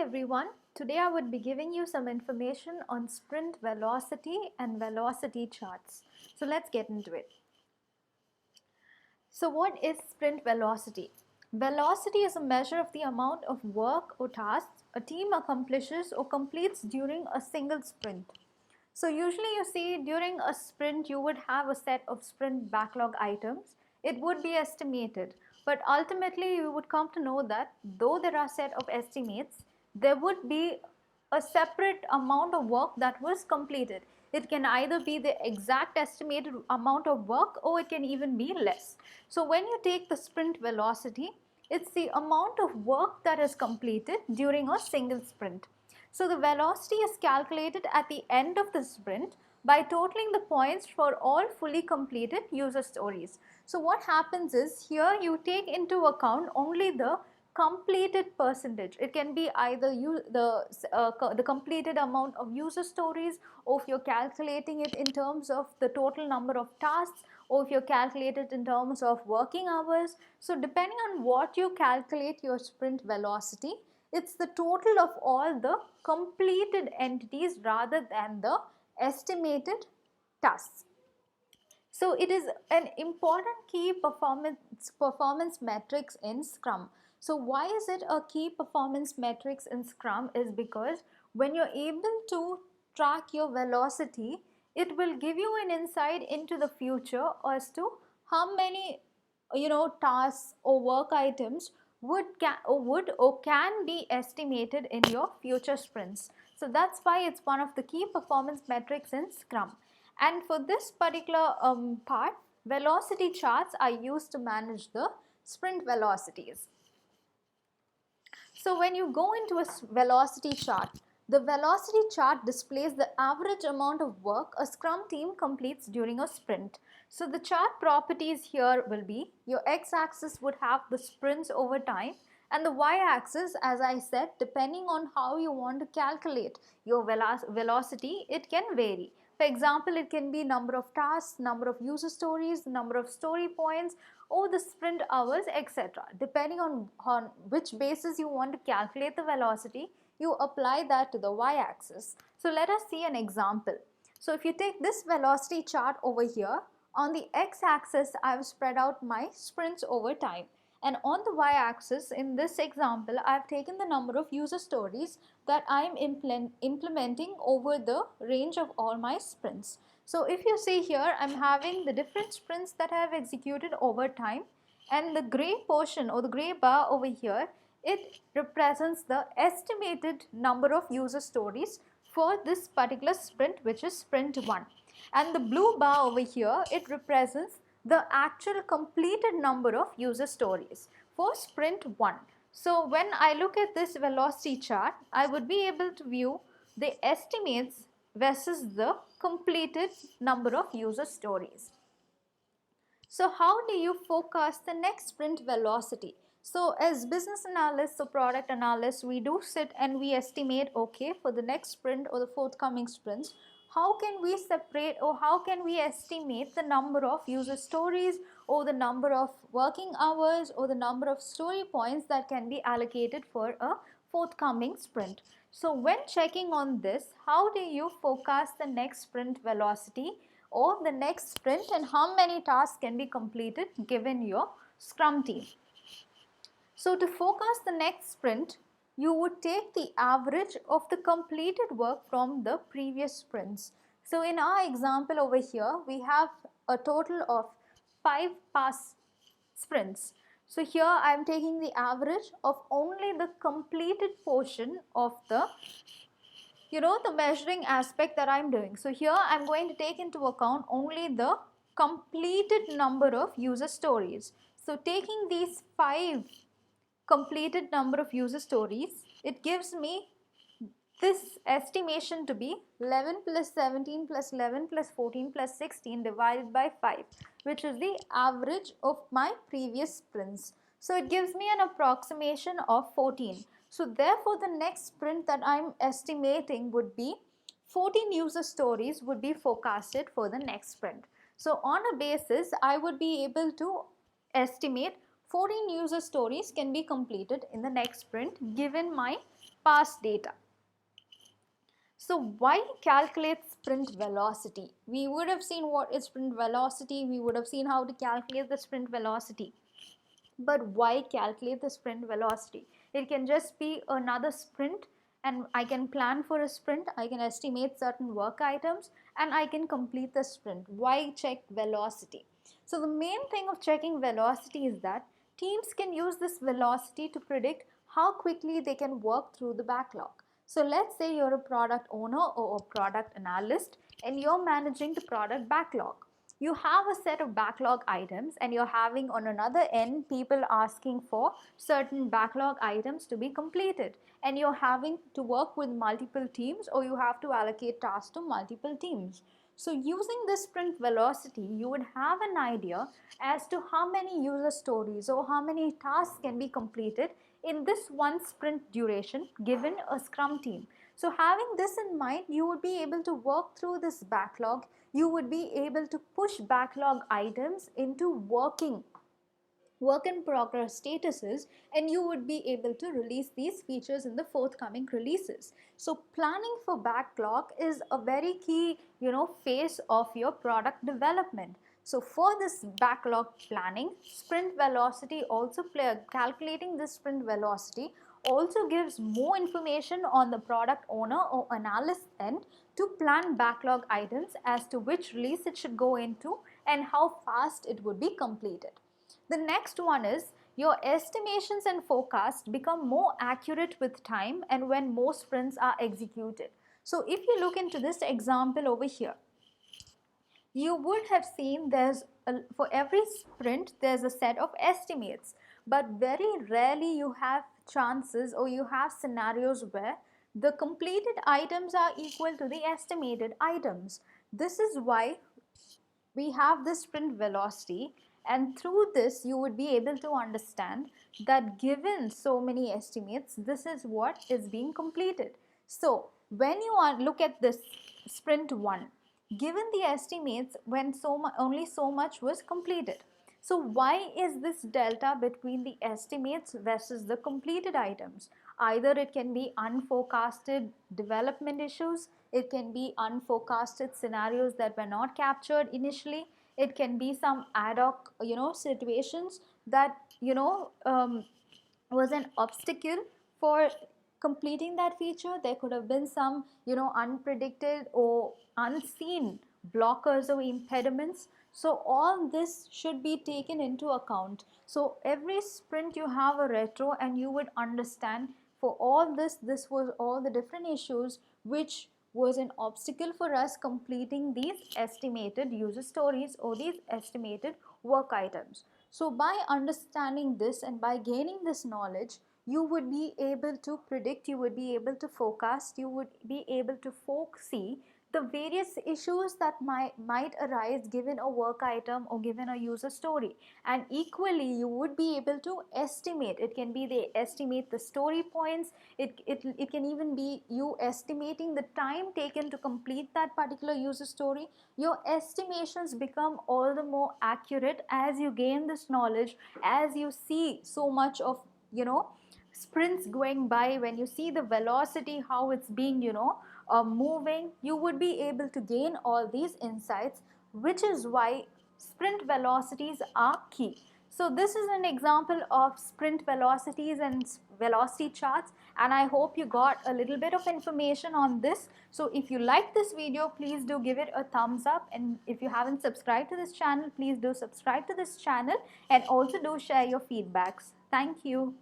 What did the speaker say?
everyone. Today I would be giving you some information on sprint velocity and velocity charts. So let's get into it. So what is sprint velocity? Velocity is a measure of the amount of work or tasks a team accomplishes or completes during a single sprint. So usually you see during a sprint you would have a set of sprint backlog items. It would be estimated, but ultimately you would come to know that though there are set of estimates, there would be a separate amount of work that was completed. It can either be the exact estimated amount of work or it can even be less. So when you take the sprint velocity, it's the amount of work that is completed during a single sprint. So the velocity is calculated at the end of the sprint by totaling the points for all fully completed user stories. So what happens is here you take into account only the completed percentage. It can be either the completed amount of user stories, or if you're calculating it in terms of the total number of tasks, or if you're calculating it in terms of working hours. So depending on what you calculate your sprint velocity, it's the total of all the completed entities rather than the estimated tasks. So it is an important key performance metrics in Scrum. So why is it a key performance metrics in Scrum is because when you're able to track your velocity, it will give you an insight into the future as to how many tasks or work items would or can be estimated in your future sprints. So that's why it's one of the key performance metrics in Scrum. And for this particular part, velocity charts are used to manage the sprint velocities. So when you go into a velocity chart, the velocity chart displays the average amount of work a Scrum team completes during a sprint. So the chart properties here will be your x-axis would have the sprints over time, and the y-axis, as I said, depending on how you want to calculate your velocity, it can vary. For example, it can be number of tasks, number of user stories, number of story points, or the sprint hours, etc. Depending on which basis you want to calculate the velocity, you apply that to the y-axis. So let us see an example. So if you take this velocity chart over here, on the x-axis I have spread out my sprints over time. And on the y-axis, in this example, I have taken the number of user stories that I am implementing over the range of all my sprints. So if you see here, I am having the different sprints that I have executed over time, and the gray portion or the gray bar over here, it represents the estimated number of user stories for this particular sprint, which is sprint 1. And the blue bar over here, it represents the actual completed number of user stories for sprint 1. So when I look at this velocity chart, I would be able to view the estimates versus the completed number of user stories. So how do you forecast the next sprint velocity? So as business analysts or product analysts, we do sit and we estimate, okay, for the next sprint or the forthcoming sprints, how can we separate or how can we estimate the number of user stories or the number of working hours or the number of story points that can be allocated for a forthcoming sprint? So when checking on this, how do you forecast the next sprint velocity or the next sprint, and how many tasks can be completed given your Scrum team? So to forecast the next sprint, you would take the average of the completed work from the previous sprints. So in our example over here, we have a total of 5 past sprints. So here I am taking the average of only the completed portion of the the measuring aspect that I'm doing. So here I'm going to take into account only the completed number of user stories. So taking these 5 completed number of user stories, it gives me this estimation to be 11 plus 17 plus 11 plus 14 plus 16 divided by 5, which is the average of my previous sprints. So it gives me an approximation of 14. So therefore the next sprint that I'm estimating would be 14 user stories would be forecasted for the next sprint. So on a basis, I would be able to estimate 14 user stories can be completed in the next sprint given my past data. So why calculate sprint velocity? We would have seen what is sprint velocity. We would have seen how to calculate the sprint velocity. But why calculate the sprint velocity? It can just be another sprint, and I can plan for a sprint. I can estimate certain work items and I can complete the sprint. Why check velocity? So the main thing of checking velocity is that teams can use this velocity to predict how quickly they can work through the backlog. So let's say you're a product owner or a product analyst and you're managing the product backlog. You have a set of backlog items and you're having on another end people asking for certain backlog items to be completed, and you're having to work with multiple teams, or you have to allocate tasks to multiple teams. So using this sprint velocity, you would have an idea as to how many user stories or how many tasks can be completed in this one sprint duration given a Scrum team. So having this in mind, you would be able to work through this backlog. You would be able to push backlog items into work in progress statuses, and you would be able to release these features in the forthcoming releases. So planning for backlog is a very key, phase of your product development. So for this backlog planning, sprint velocity also calculating this sprint velocity also gives more information on the product owner or analyst end to plan backlog items as to which release it should go into and how fast it would be completed. The next one is your estimations and forecasts become more accurate with time and when more sprints are executed. So if you look into this example over here, you would have seen for every sprint there's a set of estimates, but very rarely you have chances or you have scenarios where the completed items are equal to the estimated items. This is why we have this sprint velocity, and through this you would be able to understand that given so many estimates, this is what is being completed. So when you look at this sprint 1, given the estimates, when only so much was completed. So why is this delta between the estimates versus the completed items? Either it can be unforecasted development issues, it can be unforecasted scenarios that were not captured initially, it can be some ad hoc, situations that, was an obstacle for completing that feature. There could have been some, unpredicted or unseen blockers or impediments. So all this should be taken into account. So every sprint you have a retro and you would understand for all this was all the different issues which was an obstacle for us completing these estimated user stories or these estimated work items. So by understanding this and by gaining this knowledge, you would be able to predict, you would be able to forecast, you would be able to foresee the various issues that might arise given a work item or given a user story. And equally, you would be able to estimate. It can be they estimate the story points. It can even be you estimating the time taken to complete that particular user story. Your estimations become all the more accurate as you gain this knowledge, as you see so much of, sprints going by, when you see the velocity, how it's being, moving, you would be able to gain all these insights, which is why sprint velocities are key. So this is an example of sprint velocities and velocity charts, and I hope you got a little bit of information on this. So if you like this video, please do give it a thumbs up, and if you haven't subscribed to this channel, please do subscribe to this channel and also do share your feedbacks. Thank you.